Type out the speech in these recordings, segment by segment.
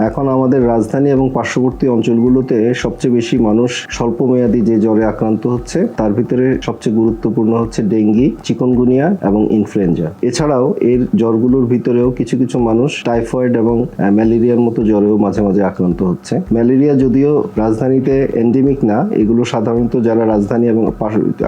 এখন আমাদের রাজধানী এবং পার্শ্ববর্তী অঞ্চলগুলোতে সবচেয়ে বেশি মানুষ স্বল্পমেয়াদী যে জ্বরে আক্রান্ত হচ্ছে তার ভিতরে সবচেয়ে গুরুত্বপূর্ণ হচ্ছে ডেঙ্গি, চিকনগুনিয়া এবং ইনফ্লুয়েঞ্জা। এছাড়াও এর জ্বরগুলোর ভিতরেও কিছু কিছু মানুষ টাইফয়েড এবং ম্যালেরিয়ার মতো জ্বরেও মাঝে মাঝে আক্রান্ত হচ্ছে। ম্যালেরিয়া যদিও রাজধানীতে এন্ডেমিক না, এগুলো সাধারণত যারা রাজধানী এবং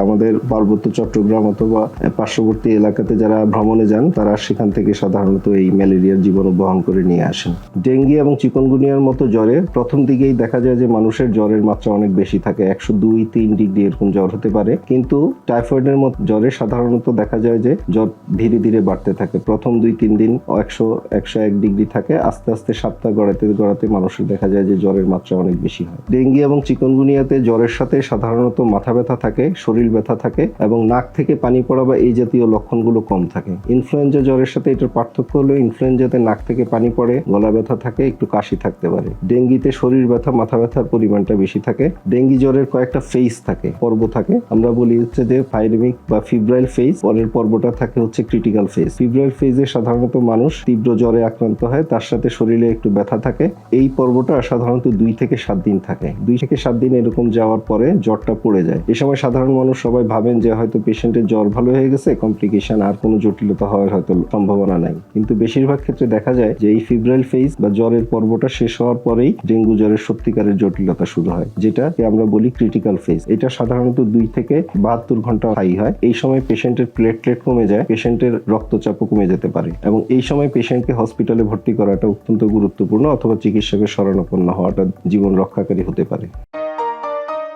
আমাদের পার্বত্য চট্টগ্রাম অথবা পার্শ্ববর্তী এলাকাতে যারা ভ্রমণে যান তারা সেখান থেকে সাধারণত এই ম্যালেরিয়ার জীবাণু বহন করে নিয়ে আসেন। ডেঙ্গি এবং চিকনগুনিয়ার মতো জ্বরে প্রথম দিকেই দেখা যায় যে মানুষের জ্বরের মাত্রা অনেক বেশি থাকে, 102-3 ডিগ্রি এরকম জ্বর হতে পারে। কিন্তু টাইফয়েডের মতো জ্বরে সাধারণত দেখা যায় যে জ্বর ধীরে ধীরে বাড়তে থাকে। প্রথম 2-3 দিন 100-101 ডিগ্রি থাকে, আস্তে আস্তে সপ্তাহ গড়াতে গড়াতে মানুষের দেখা যায় যে জ্বরের মাত্রা অনেক বেশি হয়। ডেঙ্গি এবং চিকনগুনিয়াতে জ্বরের সাথে সাধারণত মাথা ব্যথা থাকে, শরীর ব্যথা থাকে এবং নাক থেকে পানি পড়া বা এই জাতীয় লক্ষণগুলো কম থাকে। ইনফ্লুয়েঞ্জা জ্বরের সাথে এটার পার্থক্য হলো ইনফ্লুয়েঞ্জাতে নাক থেকে পানি পড়ে, গলা ব্যথা থাকে, একটু কাশি থাকতে পারে। ডেঙ্গিতে শরীর ব্যথা, মাথা ব্যথার পরিমাণটা বেশি থাকে। ডেঙ্গি জ্বরের কয়েকটা ফেজ থাকে, পর্ব থাকে। আমরা বলি হচ্ছে যে পাইরেমিক বা ফিব্রাইল ফেজ, পরের পর্বটা থাকে হচ্ছে ক্রিটিক্যাল ফেজ। ফিব্রাইল ফেজে সাধারণত মানুষ তীব্র জ্বরে আক্রান্ত হয়, তার সাথে শরীরে একটু ব্যথা থাকে। এই পর্বটা সাধারণত 2 থেকে 7 দিন থাকে। 2 থেকে 7 দিন এরকম যাওয়ার পরে জ্বরটা পড়ে যায়। এ সময় সাধারণ মানুষ সবাই ভাবেন যে হয়তো পেশেন্টের জ্বর ভালো হয়ে গেছে, কমপ্লিকেশন আর কোনো জটিলতা হওয়ার হয়তো সম্ভাবনা নাই। কিন্তু বেশিরভাগ ক্ষেত্রে দেখা যায় যে এই ফিব্রাইল ফেজ বা জ্বরের পর্বটা শেষ হওয়ার পরেই ডেঙ্গু জ্বরের সত্যিকারের জটিলতা শুরু হয়, যেটাকে আমরা বলি ক্রিটিক্যাল ফেজ। এটা সাধারণত 2 থেকে 72 ঘন্টা হাই হয়। এই সময় পেশেন্টের প্লেটলেট কমে যায়, পেশেন্টের রক্তচাপও কমে যেতে পারে এবং এই সময় পেশেন্টকে হসপিটালে ভর্তি করাটা অত্যন্ত গুরুত্বপূর্ণ, অথবা চিকিৎসকের শরণাপন্ন হওয়াটা জীবন রক্ষাকারী হতে পারে।